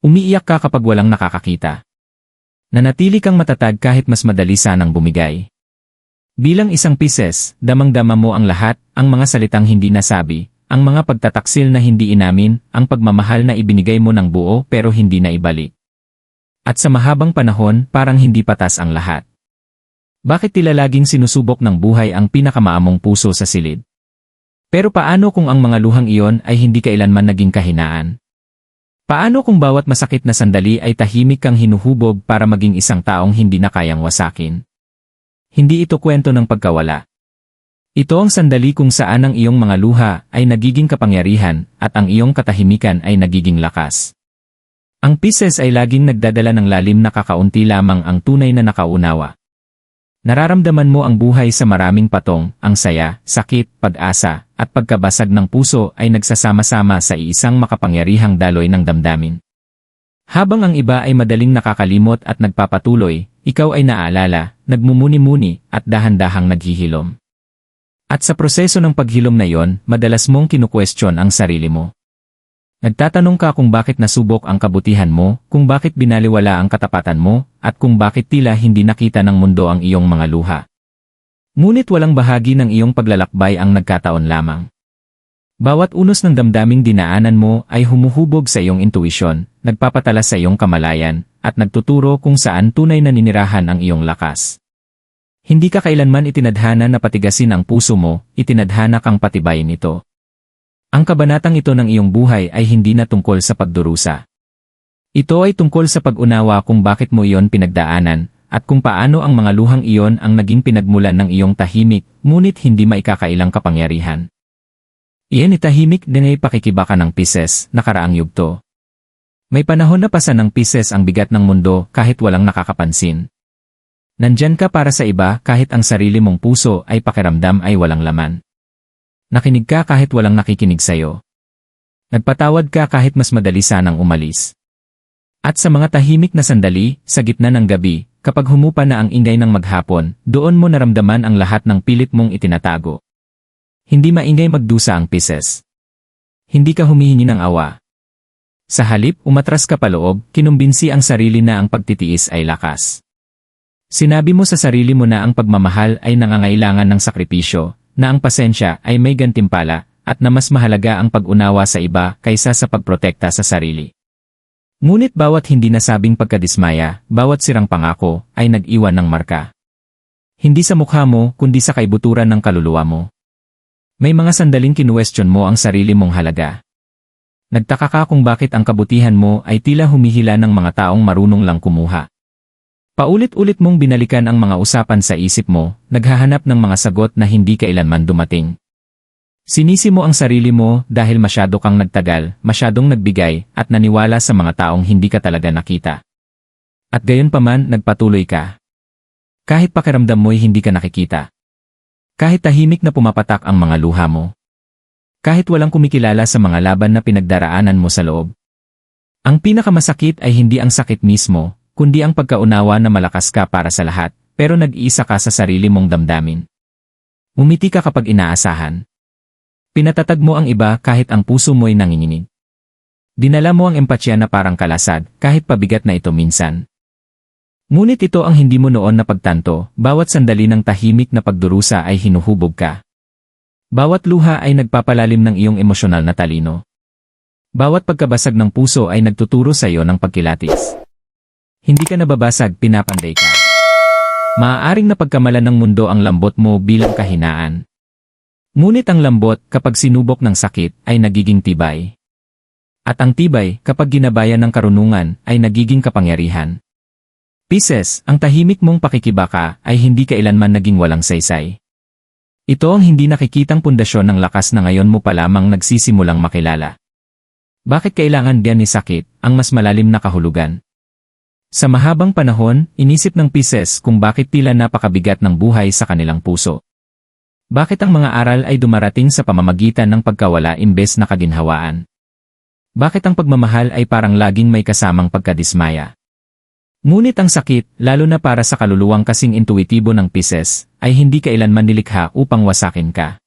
Umiiyak ka kapag walang nakakakita. Nanatili kang matatag kahit mas madali sanang bumigay. Bilang isang Pisces, damang-dama mo ang lahat, ang mga salitang hindi nasabi, ang mga pagtataksil na hindi inamin, ang pagmamahal na ibinigay mo ng buo pero hindi na ibalik. At sa mahabang panahon, parang hindi patas ang lahat. Bakit tila laging sinusubok ng buhay ang pinakamaamong puso sa silid? Pero paano kung ang mga luhang iyon ay hindi kailanman naging kahinaan? Paano kung bawat masakit na sandali ay tahimik kang hinuhubog para maging isang taong hindi na kayang wasakin? Hindi ito kwento ng pagkawala. Ito ang sandali kung saan ang iyong mga luha ay nagiging kapangyarihan at ang iyong katahimikan ay nagiging lakas. Ang Pisces ay laging nagdadala ng lalim na kakaunti lamang ang tunay na nakaunawa. Nararamdaman mo ang buhay sa maraming patong, ang saya, sakit, pag-asa, at pagkabasag ng puso ay nagsasama-sama sa iisang makapangyarihang daloy ng damdamin. Habang ang iba ay madaling nakakalimot at nagpapatuloy, ikaw ay naaalala, nagmumuni-muni, at dahan-dahang naghihilom. At sa proseso ng paghilom na iyon, madalas mong kinukwestiyon ang sarili mo. Nagtatanong ka kung bakit nasubok ang kabutihan mo, kung bakit binaliwala ang katapatan mo, at kung bakit tila hindi nakita ng mundo ang iyong mga luha. Ngunit walang bahagi ng iyong paglalakbay ang nagkataon lamang. Bawat unos ng damdaming dinaanan mo ay humuhubog sa iyong intuisyon, nagpapatala sa iyong kamalayan, at nagtuturo kung saan tunay na ninirahan ang iyong lakas. Hindi ka kailanman itinadhana na patigasin ang puso mo, itinadhana kang patibayin ito. Ang kabanatang ito ng iyong buhay ay hindi na tungkol sa pagdurusa. Ito ay tungkol sa pag-unawa kung bakit mo iyon pinagdaanan, at kung paano ang mga luhang iyon ang naging pinagmulan ng iyong tahimik, ngunit hindi maikakailang kapangyarihan. Iyan itahimik din ay pakikibaka ng Pisces, nakaraang yugto. May panahon na pasan ng Pisces ang bigat ng mundo kahit walang nakakapansin. Nandyan ka para sa iba kahit ang sarili mong puso ay pakiramdam ay walang laman. Nakinig ka kahit walang nakikinig sa'yo. Nagpatawad ka kahit mas madali sanang umalis. At sa mga tahimik na sandali, sa gitna ng gabi, kapag humupa na ang ingay ng maghapon, doon mo naramdaman ang lahat ng pilit mong itinatago. Hindi maingay magdusa ang Pisces. Hindi ka humihingi ng awa. Sa halip, umatras ka paloob, kinumbinsi ang sarili na ang pagtitiis ay lakas. Sinabi mo sa sarili mo na ang pagmamahal ay nangangailangan ng sakripisyo, na ang pasensya ay may gantimpala, at na mas mahalaga ang pag-unawa sa iba kaysa sa pagprotekta sa sarili. Ngunit bawat hindi nasabing pagkadismaya, bawat sirang pangako, ay nag-iwan ng marka. Hindi sa mukha mo, kundi sa kaibuturan ng kaluluwa mo. May mga sandaling kinuwestiyon mo ang sarili mong halaga. Nagtaka ka kung bakit ang kabutihan mo ay tila humihila ng mga taong marunong lang kumuha. Paulit-ulit mong binalikan ang mga usapan sa isip mo, naghahanap ng mga sagot na hindi kailanman dumating. Sinisi mo ang sarili mo dahil masyado kang nagtagal, masyadong nagbigay, at naniwala sa mga taong hindi ka talaga nakita. At gayon paman, nagpatuloy ka. Kahit pakiramdam mo'y hindi ka nakikita. Kahit tahimik na pumapatak ang mga luha mo. Kahit walang kumikilala sa mga laban na pinagdaraanan mo sa loob. Ang pinakamasakit ay hindi ang sakit mismo, kundi ang pagkaunawa na malakas ka para sa lahat, pero nag-iisa ka sa sarili mong damdamin. Umiti ka kapag inaasahan. Pinatatag mo ang iba kahit ang puso mo'y nanginginig. Dinala mo ang empatya na parang kalasag, kahit pabigat na ito minsan. Ngunit ito ang hindi mo noon napagtanto, bawat sandali ng tahimik na pagdurusa ay hinuhubog ka. Bawat luha ay nagpapalalim ng iyong emosyonal na talino. Bawat pagkabasag ng puso ay nagtuturo sa iyo ng pagkilatis. Hindi ka nababasag, pinapanday ka. Maaaring napagkamalan ng mundo ang lambot mo bilang kahinaan. Ngunit ang lambot, kapag sinubok ng sakit, ay nagiging tibay. At ang tibay, kapag ginabayan ng karunungan, ay nagiging kapangyarihan. Pisces, ang tahimik mong pakikibaka ay hindi kailanman naging walang saysay. Ito ang hindi nakikitang pundasyon ng lakas na ngayon mo pa lamang nagsisimulang makilala. Bakit kailangan diyan ni sakit, ang mas malalim na kahulugan? Sa mahabang panahon, inisip ng Pisces kung bakit tila napakabigat ng buhay sa kanilang puso. Bakit ang mga aral ay dumarating sa pamamagitan ng pagkawala imbes na kaginhawaan? Bakit ang pagmamahal ay parang laging may kasamang pagkadismaya? Ngunit ang sakit, lalo na para sa kaluluwang kasing intuitibo ng Pisces, ay hindi kailanman nilikha upang wasakin ka.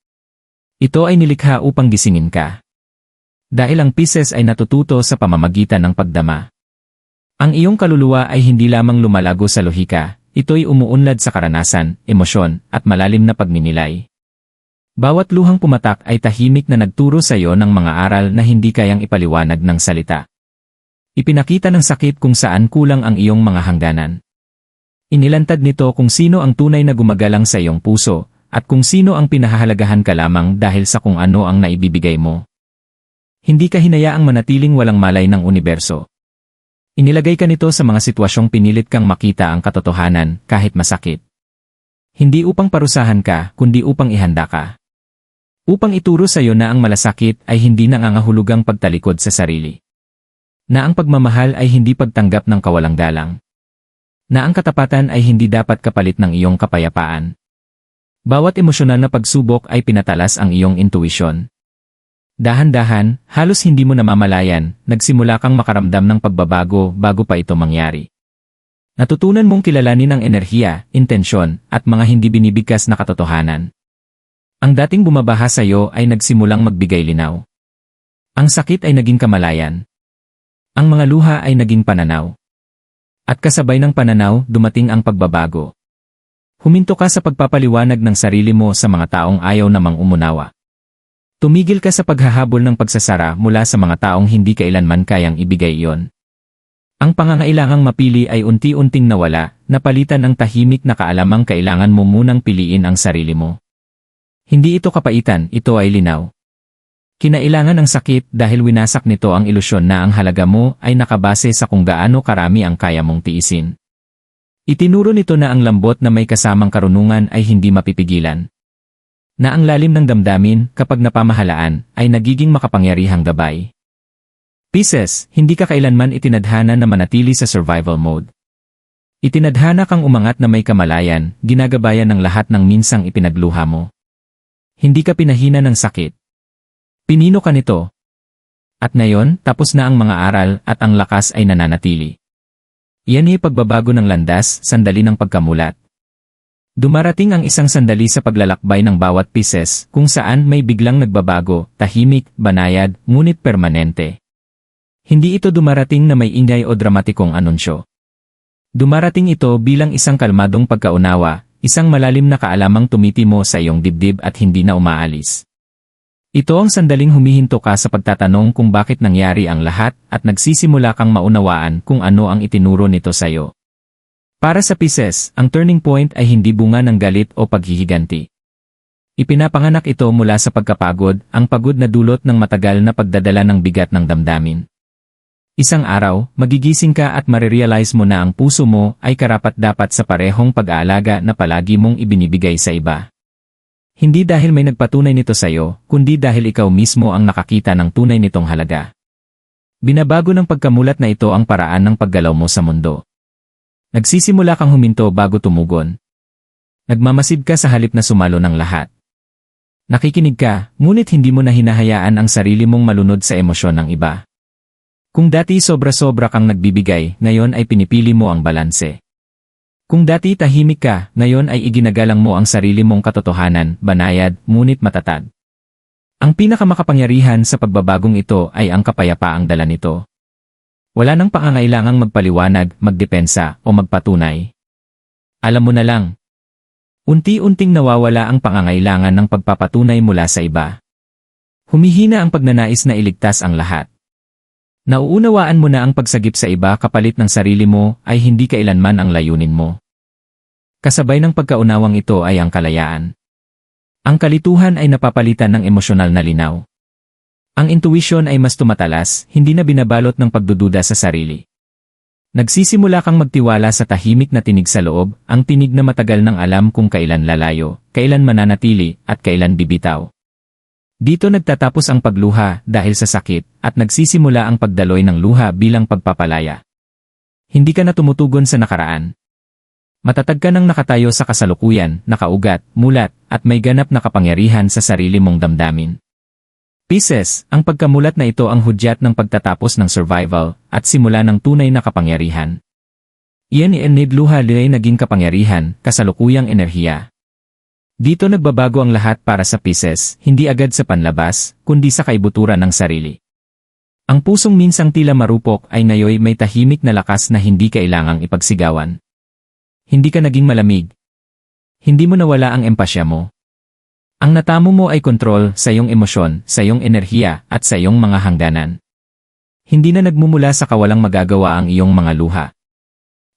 Ito ay nilikha upang gisingin ka. Dahil ang Pisces ay natututo sa pamamagitan ng pagdama. Ang iyong kaluluwa ay hindi lamang lumalago sa lohika, ito'y umuunlad sa karanasan, emosyon, at malalim na pagninilay. Bawat luhang pumatak ay tahimik na nagturo sa iyo ng mga aral na hindi kayang ipaliwanag ng salita. Ipinakita ng sakit kung saan kulang ang iyong mga hangganan. Inilantad nito kung sino ang tunay na gumagalang sa iyong puso, at kung sino ang pinahahalagahan ka lamang dahil sa kung ano ang naibibigay mo. Hindi ka hinayaang manatiling walang malay ng universo. Inilagay ka nito sa mga sitwasyong pinilit kang makita ang katotohanan kahit masakit. Hindi upang parusahan ka, kundi upang ihanda ka. Upang ituro sa iyo na ang malasakit ay hindi nangangahulugang pagtalikod sa sarili. Na ang pagmamahal ay hindi pagtanggap ng kawalang galang. Na ang katapatan ay hindi dapat kapalit ng iyong kapayapaan. Bawat emosyonal na pagsubok ay pinatalas ang iyong intuisyon. Dahan-dahan, halos hindi mo namamalayan, nagsimula kang makaramdam ng pagbabago bago pa ito mangyari. Natutunan mong kilalanin ang enerhiya, intensyon, at mga hindi binibigkas na katotohanan. Ang dating bumabaha sa iyo ay nagsimulang magbigay linaw. Ang sakit ay naging kamalayan. Ang mga luha ay naging pananaw. At kasabay ng pananaw, dumating ang pagbabago. Huminto ka sa pagpapaliwanag ng sarili mo sa mga taong ayaw namang umunawa. Tumigil ka sa paghahabol ng pagsasara mula sa mga taong hindi kailanman kayang ibigay iyon. Ang pangangailangang mapili ay unti-unting nawala, napalitan ang tahimik na kaalamang kailangan mo munang piliin ang sarili mo. Hindi ito kapaitan, ito ay linaw. Kinailangan ang sakit dahil winasak nito ang ilusyon na ang halaga mo ay nakabase sa kung gaano karami ang kaya mong tiisin. Itinuro nito na ang lambot na may kasamang karunungan ay hindi mapipigilan. Na ang lalim ng damdamin, kapag napamahalaan, ay nagiging makapangyarihang gabay. Pisces, hindi ka kailanman itinadhana na manatili sa survival mode. Itinadhana kang umangat na may kamalayan, ginagabayan ng lahat ng minsang ipinagluha mo. Hindi ka pinahina ng sakit. Pinino ka nito. At ngayon, tapos na ang mga aral at ang lakas ay nananatili. Iyan ay pagbabago ng landas, sandali ng pagkamulat. Dumarating ang isang sandali sa paglalakbay ng bawat Pisces kung saan may biglang nagbabago, tahimik, banayad, ngunit permanente. Hindi ito dumarating na may ingay o dramatikong anunsyo. Dumarating ito bilang isang kalmadong pagkaunawa, isang malalim na kaalamang tumitimo sa iyong dibdib at hindi na umaalis. Ito ang sandaling humihinto ka sa pagtatanong kung bakit nangyari ang lahat at nagsisimula kang maunawaan kung ano ang itinuro nito sa iyo. Para sa Pisces, ang turning point ay hindi bunga ng galit o paghihiganti. Ipinapanganak ito mula sa pagkapagod, ang pagod na dulot ng matagal na pagdadala ng bigat ng damdamin. Isang araw, magigising ka at marirealize mo na ang puso mo ay karapat-dapat sa parehong pag-aalaga na palagi mong ibinibigay sa iba. Hindi dahil may nagpatunay nito sa iyo, kundi dahil ikaw mismo ang nakakita ng tunay nitong halaga. Binabago ng pagkamulat na ito ang paraan ng paggalaw mo sa mundo. Nagsisimula kang huminto bago tumugon. Nagmamasid ka sa halip na sumalo ng lahat. Nakikinig ka, ngunit hindi mo na hinahayaan ang sarili mong malunod sa emosyon ng iba. Kung dati sobra-sobra kang nagbibigay, ngayon ay pinipili mo ang balanse. Kung dati tahimik ka, ngayon ay iginagalang mo ang sarili mong katotohanan, banayad, ngunit matatag. Ang pinakamakapangyarihan sa pagbabagong ito ay ang kapayapaang dala nito. Wala nang pangangailangang magpaliwanag, magdepensa, o magpatunay. Alam mo na lang. Unti-unting nawawala ang pangangailangan ng pagpapatunay mula sa iba. Humihina ang pagnanais na iligtas ang lahat. Nauunawaan mo na ang pagsagip sa iba kapalit ng sarili mo ay hindi kailanman ang layunin mo. Kasabay ng pagkaunawang ito ay ang kalayaan. Ang kalituhan ay napapalitan ng emosyonal na linaw. Ang intuition ay mas tumatalas, hindi na binabalot ng pagdududa sa sarili. Nagsisimula kang magtiwala sa tahimik na tinig sa loob, ang tinig na matagal nang alam kung kailan lalayo, kailan mananatili, at kailan bibitaw. Dito nagtatapos ang pagluha dahil sa sakit at nagsisimula ang pagdaloy ng luha bilang pagpapalaya. Hindi ka na tumutugon sa nakaraan. Matatag ka nang nakatayo sa kasalukuyan, nakaugat, mulat, at may ganap na kapangyarihan sa sarili mong damdamin. Pisces, ang pagkamulat na ito ang hudyat ng pagtatapos ng survival at simula ng tunay na kapangyarihan. Iyan luha ay naging kapangyarihan, kasalukuyang enerhiya. Dito nagbabago ang lahat para sa Pisces, hindi agad sa panlabas, kundi sa kaibuturan ng sarili. Ang pusong minsang tila marupok ay ngayoy may tahimik na lakas na hindi kailangang ipagsigawan. Hindi ka naging malamig. Hindi mo nawala ang empasya mo. Ang natamo mo ay kontrol sa iyong emosyon, sa iyong enerhiya, at sa iyong mga hangganan. Hindi na nagmumula sa kawalang magagawa ang iyong mga luha.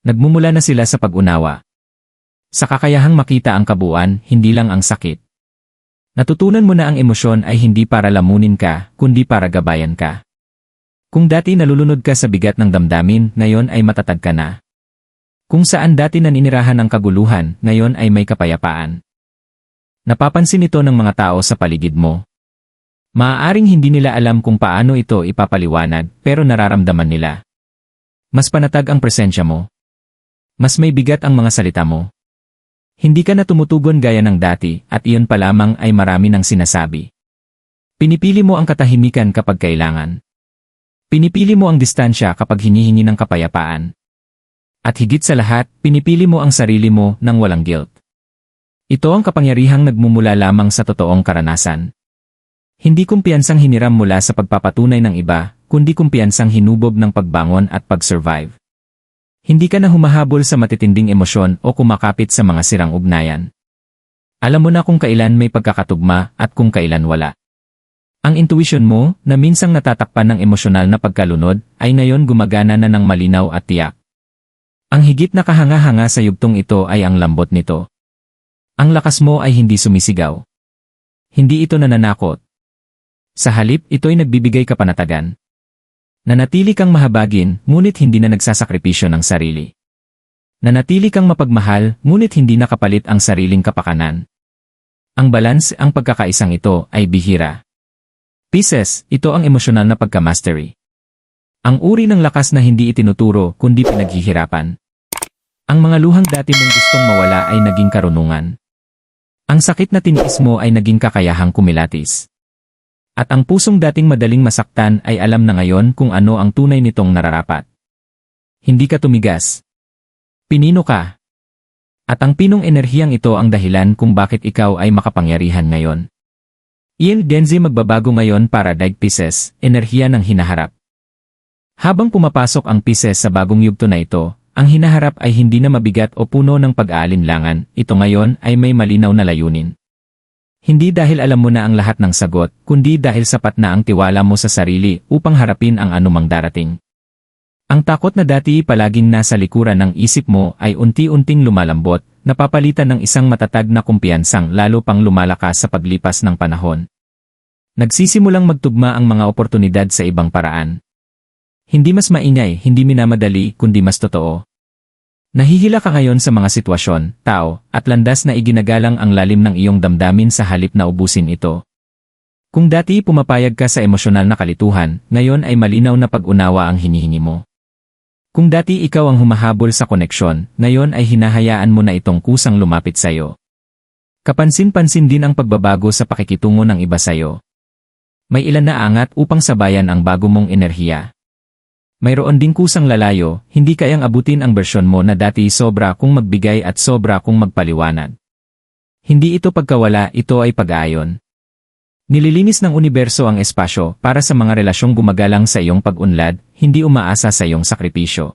Nagmumula na sila sa pag-unawa. Sa kakayahang makita ang kabuuan, hindi lang ang sakit. Natutunan mo na ang emosyon ay hindi para lamunin ka, kundi para gabayan ka. Kung dati nalulunod ka sa bigat ng damdamin, ngayon ay matatag ka na. Kung saan dati naninirahan ng kaguluhan, ngayon ay may kapayapaan. Napapansin ito ng mga tao sa paligid mo. Maaaring hindi nila alam kung paano ito ipapaliwanag, pero nararamdaman nila. Mas panatag ang presensya mo. Mas may bigat ang mga salita mo. Hindi ka na tumutugon gaya ng dati, at iyon pa lamang ay marami ng sinasabi. Pinipili mo ang katahimikan kapag kailangan. Pinipili mo ang distansya kapag hinihingi ng kapayapaan. At higit sa lahat, pinipili mo ang sarili mo nang walang guilt. Ito ang kapangyarihang nagmumula lamang sa totoong karanasan. Hindi kumpiyansang hiniram mula sa pagpapatunay ng iba, kundi kumpiyansang hinubob ng pagbangon at pag-survive. Hindi ka na humahabol sa matitinding emosyon o kumakapit sa mga sirang ugnayan. Alam mo na kung kailan may pagkakatugma at kung kailan wala. Ang intuition mo, na minsang natatakpan ng emosyonal na pagkalunod, ay ngayon gumagana na ng malinaw at tiyak. Ang higit na kahanga-hanga sa yugtong ito ay ang lambot nito. Ang lakas mo ay hindi sumisigaw. Hindi ito nananakot. Sa halip, ito'y nagbibigay kapanatagan. Nanatili kang mahabagin, ngunit hindi na nagsasakripisyo ng sarili. Nanatili kang mapagmahal, ngunit hindi nakapalit ang sariling kapakanan. Ang balance, ang pagkakaisang ito, ay bihira. Pisces, ito ang emosyonal na pagka-mastery. Ang uri ng lakas na hindi itinuturo, kundi pinaghihirapan. Ang mga luhang dati mong gustong mawala ay naging karunungan. Ang sakit na tiniis mo ay naging kakayahang kumilatis. At ang pusong dating madaling masaktan ay alam na ngayon kung ano ang tunay nitong nararapat. Hindi ka tumigas. Pinino ka. At ang pinong enerhiyang ito ang dahilan kung bakit ikaw ay makapangyarihan ngayon. Ian Genzi magbabago ngayon para Daig Pisces, enerhiya ng hinaharap. Habang pumapasok ang Pisces sa bagong yugto na ito, ang hinaharap ay hindi na mabigat o puno ng pag-aalinlangan, ito ngayon ay may malinaw na layunin. Hindi dahil alam mo na ang lahat ng sagot, kundi dahil sapat na ang tiwala mo sa sarili upang harapin ang anumang darating. Ang takot na dati palaging nasa likuran ng isip mo ay unti-unting lumalambot, napapalitan ng isang matatag na kumpiyansang lalo pang lumalakas sa paglipas ng panahon. Nagsisimulang magtugma ang mga oportunidad sa ibang paraan. Hindi mas maingay, hindi minamadali, kundi mas totoo. Nahihila ka ngayon sa mga sitwasyon, tao, at landas na iginagalang ang lalim ng iyong damdamin sa halip na ubusin ito. Kung dati pumapayag ka sa emosyonal na kalituhan, ngayon ay malinaw na pag-unawa ang hinihingi mo. Kung dati ikaw ang humahabol sa koneksyon, ngayon ay hinahayaan mo na itong kusang lumapit sa iyo. Kapansin-pansin din ang pagbabago sa pakikitungo ng iba sa iyo. May ilan na angat upang sabayan ang bago mong enerhiya. Mayroon ding kusang lalayo, hindi kayang abutin ang bersyon mo na dati sobra kung magbigay at sobra kung magpaliwanag. Hindi ito pagkawala, ito ay pag-aayon. Nililinis ng universo ang espasyo para sa mga relasyong gumagalang sa iyong pag-unlad, hindi umaasa sa iyong sakripisyo.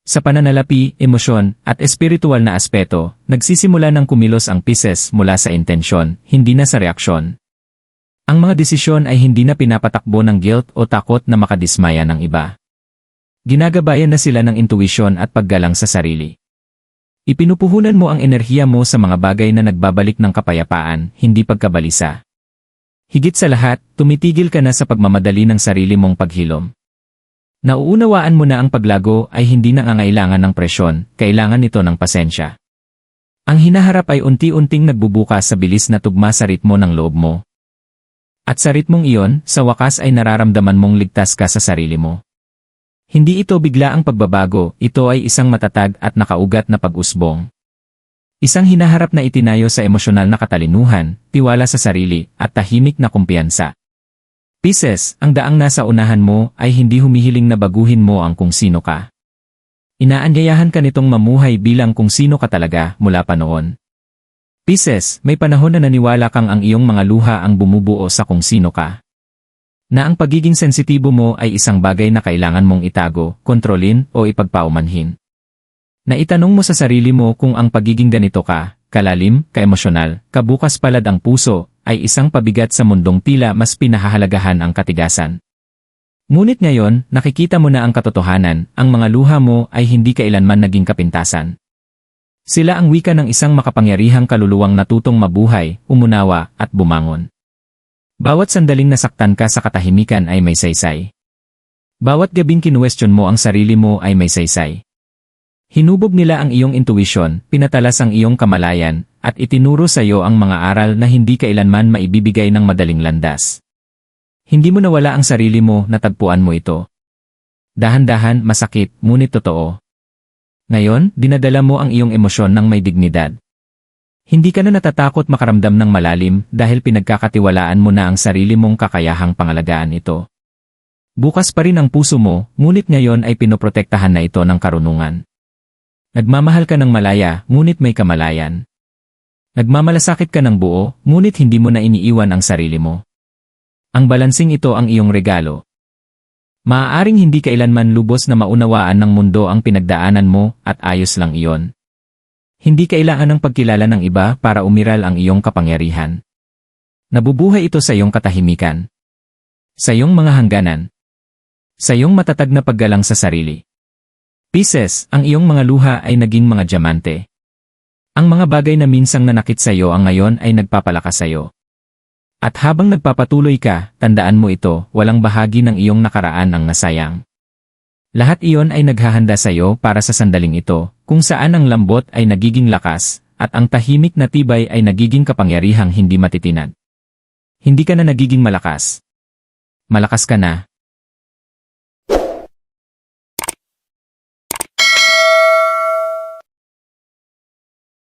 Sa pananalapi, emosyon, at espiritual na aspeto, nagsisimula ng kumilos ang Pisces mula sa intensyon, hindi na sa reaksyon. Ang mga desisyon ay hindi na pinapatakbo ng guilt o takot na makadismaya ng iba. Ginagabayan na sila ng intuisyon at paggalang sa sarili. Ipinupuhunan mo ang enerhiya mo sa mga bagay na nagbabalik ng kapayapaan, hindi pagkabalisa. Higit sa lahat, tumitigil ka na sa pagmamadali ng sarili mong paghilom. Nauunawaan mo na ang paglago ay hindi nangangailangan ng presyon, kailangan nito ng pasensya. Ang hinaharap ay unti-unting nagbubukas sa bilis na tugma sa ritmo ng loob mo. At sa ritmong iyon, sa wakas ay nararamdaman mong ligtas ka sa sarili mo. Hindi ito bigla ang pagbabago, ito ay isang matatag at nakaugat na pag-usbong. Isang hinaharap na itinayo sa emosyonal na katalinuhan, tiwala sa sarili, at tahimik na kumpiyansa. Pisces, ang daang nasa unahan mo ay hindi humihiling na baguhin mo ang kung sino ka. Inaanyayahan ka nitong mamuhay bilang kung sino ka talaga mula pa noon. Pisces, may panahon na naniwala kang ang iyong mga luha ang bumubuo sa kung sino ka. Na ang pagiging sensitibo mo ay isang bagay na kailangan mong itago, kontrolin o ipagpaumanhin. Na itanong mo sa sarili mo kung ang pagiging ganito ka, kalalim, kaemosyonal, kabukas palad ang puso, ay isang pabigat sa mundong tila mas pinahahalagahan ang katigasan. Ngunit ngayon, nakikita mo na ang katotohanan, ang mga luha mo ay hindi kailanman naging kapintasan. Sila ang wika ng isang makapangyarihang kaluluwang natutong mabuhay, umunawa, at bumangon. Bawat sandaling nasaktan ka sa katahimikan ay may saysay. Bawat gabing kinuwestiyon mo ang sarili mo ay may saysay. Hinubog nila ang iyong intuisyon, pinatalas ang iyong kamalayan, at itinuro sa iyo ang mga aral na hindi kailanman maibibigay ng madaling landas. Hindi mo nawala ang sarili mo, natagpuan mo ito. Dahan-dahan, masakit, ngunit totoo. Ngayon, dinadala mo ang iyong emosyon ng may dignidad. Hindi ka na natatakot makaramdam ng malalim dahil pinagkakatiwalaan mo na ang sarili mong kakayahang pangalagaan ito. Bukas pa rin ang puso mo, ngunit ngayon ay pinoprotektahan na ito ng karunungan. Nagmamahal ka ng malaya, ngunit may kamalayan. Nagmamalasakit ka ng buo, ngunit hindi mo na iniiwan ang sarili mo. Ang balansing ito ang iyong regalo. Maaaring hindi kailanman lubos na maunawaan ng mundo ang pinagdaanan mo at ayos lang iyon. Hindi kailangan ng pagkilala ng iba para umiral ang iyong kapangyarihan. Nabubuhay ito sa iyong katahimikan. Sa iyong mga hangganan. Sa iyong matatag na paggalang sa sarili. Pisces, ang iyong mga luha ay naging mga diamante. Ang mga bagay na minsang nanakit sa iyo ang ngayon ay nagpapalakas sa iyo. At habang nagpapatuloy ka, tandaan mo ito, walang bahagi ng iyong nakaraan ang nasayang. Lahat iyon ay naghahanda sa iyo para sa sandaling ito, kung saan ang lambot ay nagiging lakas, at ang tahimik na tibay ay nagiging kapangyarihang hindi matitinag. Hindi ka na nagiging malakas. Malakas ka na.